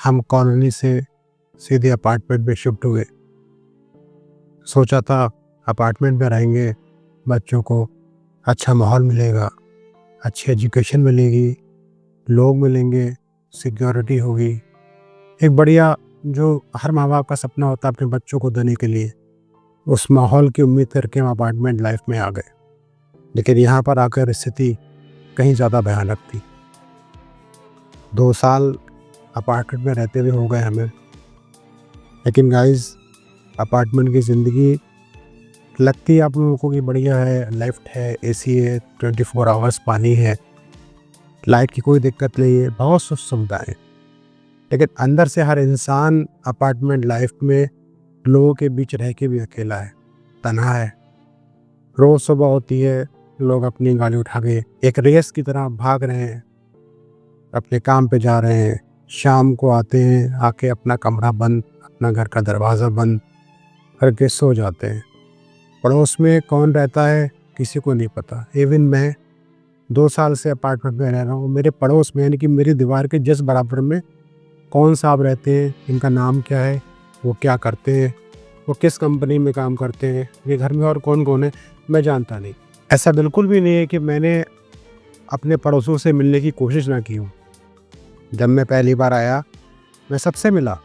हम कॉलोनी से सीधे अपार्टमेंट में शिफ्ट हुए। सोचा था अपार्टमेंट में रहेंगे, बच्चों को अच्छा माहौल मिलेगा, अच्छी एजुकेशन मिलेगी, लोग मिलेंगे, सिक्योरिटी होगी, एक बढ़िया जो हर माँ बाप का सपना होता है अपने बच्चों को देने के लिए, उस माहौल की उम्मीद करके हम अपार्टमेंट लाइफ में आ गए। लेकिन यहाँ पर आकर स्थिति कहीं ज़्यादा भयानक थी। 2 साल अपार्टमेंट में रहते हुए हो गए हमें। लेकिन गाइस, अपार्टमेंट की ज़िंदगी लगती है आप लोगों को कि बढ़िया है, लिफ्ट है, एसी है, 24 आवर्स पानी है, लाइट की कोई दिक्कत नहीं है, बहुत सुख सुविधाएं। लेकिन अंदर से हर इंसान अपार्टमेंट लाइफ में लोगों के बीच रह के भी अकेला है, तन्हा है। रोज़ सुबह होती है, लोग अपनी गाड़ी उठा के एक रेस की तरह भाग रहे हैं, अपने काम पे जा रहे हैं। शाम को आते हैं, आके अपना कमरा बंद, अपना घर का दरवाज़ा बंद करके सो जाते हैं। पड़ोस में कौन रहता है किसी को नहीं पता। इवन मैं 2 साल से अपार्टमेंट में रह रहा हूँ, मेरे पड़ोस में यानी कि मेरी दीवार के जस्ट बराबर में कौन साहब रहते हैं, इनका नाम क्या है, वो क्या करते हैं, वो किस कंपनी में काम करते हैं, ये घर में और कौन कौन है, मैं जानता नहीं। ऐसा बिल्कुल भी नहीं है कि मैंने अपने पड़ोसियों से मिलने की कोशिश ना की हूँ। जब मैं पहली बार आया, मैं सबसे मिला,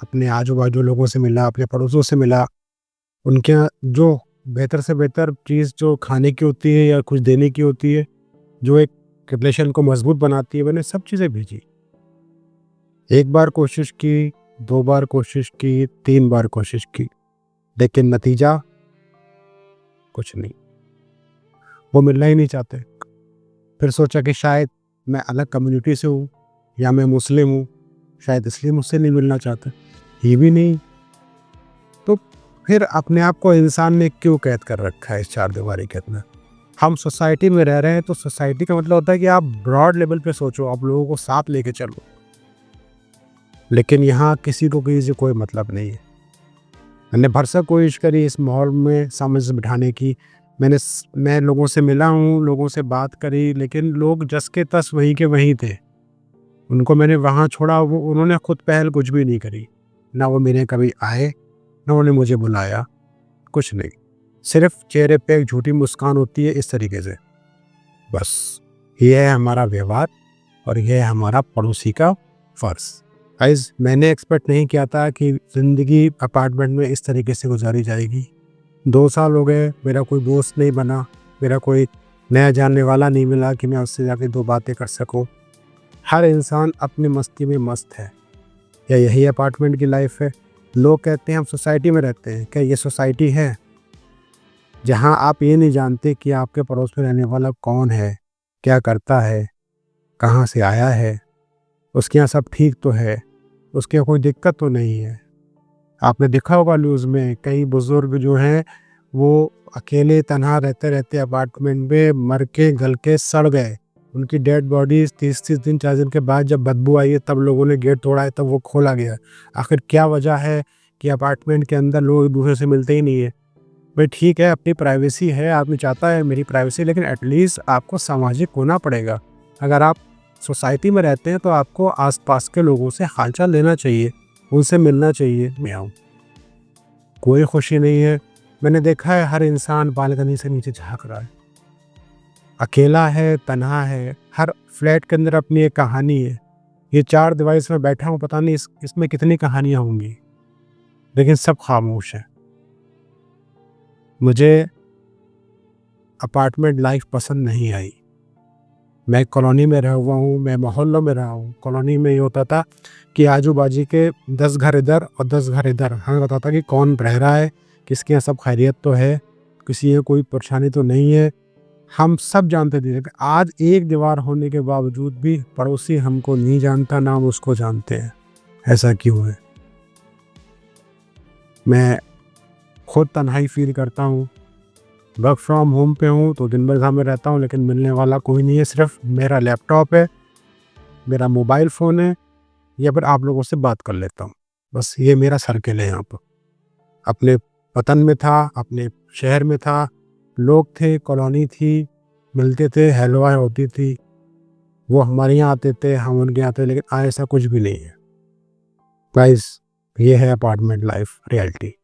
अपने आजू बाजू लोगों से मिला, अपने पड़ोसियों से मिला। उनके यहाँ जो बेहतर से बेहतर चीज़ जो खाने की होती है या कुछ देने की होती है, जो एक रिलेशन को मजबूत बनाती है, मैंने सब चीज़ें भेजी। 1 बार कोशिश की, 2 बार कोशिश की, 3 बार कोशिश की, लेकिन नतीजा कुछ नहीं। वो मिलना ही नहीं चाहते। फिर सोचा कि शायद मैं अलग कम्युनिटी से हूँ या मैं मुस्लिम हूँ, शायद इसलिए मुझसे नहीं मिलना चाहते। ये भी नहीं। तो फिर अपने आप को इंसान ने क्यों कैद कर रखा है इस 4 दीवारी के अंदर? हम सोसाइटी में रह रहे हैं, तो सोसाइटी का मतलब होता है कि आप ब्रॉड लेवल पे सोचो, आप लोगों को साथ लेके चलो। लेकिन यहाँ किसी को किसी से कोई मतलब नहीं है। मैंने भरसक कोशिश करी इस माहौल में सामंजस्य बिठाने की। मैं लोगों से मिला हूँ, लोगों से बात करी, लेकिन लोग जस के तस वहीं के वहीं थे। उनको मैंने वहाँ छोड़ा, वो उन्होंने खुद पहल कुछ भी नहीं करी। ना वो मेरे कभी आए, ना उन्होंने मुझे बुलाया, कुछ नहीं। सिर्फ चेहरे पे एक झूठी मुस्कान होती है इस तरीके से। बस ये है हमारा व्यवहार और ये है हमारा पड़ोसी का फ़र्ज़। गाइस, मैंने एक्सपेक्ट नहीं किया था कि ज़िंदगी अपार्टमेंट में इस तरीके से गुजारी जाएगी। 2 साल हो गए, मेरा कोई दोस्त नहीं बना, मेरा कोई नया जानने वाला नहीं मिला कि मैं उससे जाके 2 बातें कर सकूं। हर इंसान अपनी मस्ती में मस्त है। क्या यही अपार्टमेंट की लाइफ है? लोग कहते हैं हम सोसाइटी में रहते हैं। क्या ये सोसाइटी है? जहां आप ये नहीं जानते कि आपके पड़ोस में रहने वाला कौन है, क्या करता है, कहाँ से आया है, उसके यहाँ सब ठीक तो है, उसके यहाँ कोई दिक्कत तो नहीं है। आपने देखा होगा न्यूज़ में कई बुजुर्ग जो हैं वो अकेले तनहा रहते रहते अपार्टमेंट में मर के गल के सड़ गए। उनकी डेड बॉडीज 30-30 दिन 4 दिन के बाद जब बदबू आई है तब लोगों ने गेट तोड़ा है, तब वो खोला गया। आखिर क्या वजह है कि अपार्टमेंट के अंदर लोग एक दूसरे से मिलते ही नहीं है? भाई ठीक है, अपनी प्राइवेसी है, आदमी चाहता है मेरी प्राइवेसी, लेकिन एटलीस्ट आपको सामाजिक होना पड़ेगा। अगर आप सोसाइटी में रहते हैं तो आपको आसपास के लोगों से हालचाल लेना चाहिए, उनसे मिलना चाहिए। मैं आऊँ, कोई खुशी नहीं है। मैंने देखा है हर इंसान बालकनी से नीचे झांक रहा है, अकेला है, तन्हा है। हर फ्लैट के अंदर अपनी एक कहानी है। ये 4 दीवारी में बैठा हूँ, पता नहीं इसमें कितनी कहानियाँ होंगी, लेकिन सब खामोश है। मुझे अपार्टमेंट लाइफ पसंद नहीं आई। मैं कॉलोनी में रहा हुआ हूँ, मैं मोहल्लों में रहा हूँ। कॉलोनी में ये होता था कि आजू बाजू के 10 घर इधर और 10 घर इधर, हमें पता था कि कौन रह रहा है, किसके यहाँ सब खैरियत तो है, किसी यहाँ कोई परेशानी तो नहीं है। हम सब जानते थे। आज एक दीवार होने के बावजूद भी पड़ोसी हमको नहीं जानता, ना हम उसको जानते हैं। ऐसा क्यों है? मैं खुद तन्हाई फील करता हूँ। वर्क फ्रॉम होम पे हूँ तो दिन भर घर में रहता हूँ, लेकिन मिलने वाला कोई नहीं है। सिर्फ मेरा लैपटॉप है, मेरा मोबाइल फ़ोन है, या फिर आप लोगों से बात कर लेता हूँ। बस ये मेरा सर्किल है यहाँ पर। अपने वतन में था, अपने शहर में था, लोग थे, कॉलोनी थी, मिलते थे, हेलो हाय होती थी। वो हमारे यहाँ आते थे, हम उनके यहाँ आते थे, लेकिन आज ऐसा कुछ भी नहीं है। गाइस ये है अपार्टमेंट लाइफ रियलिटी।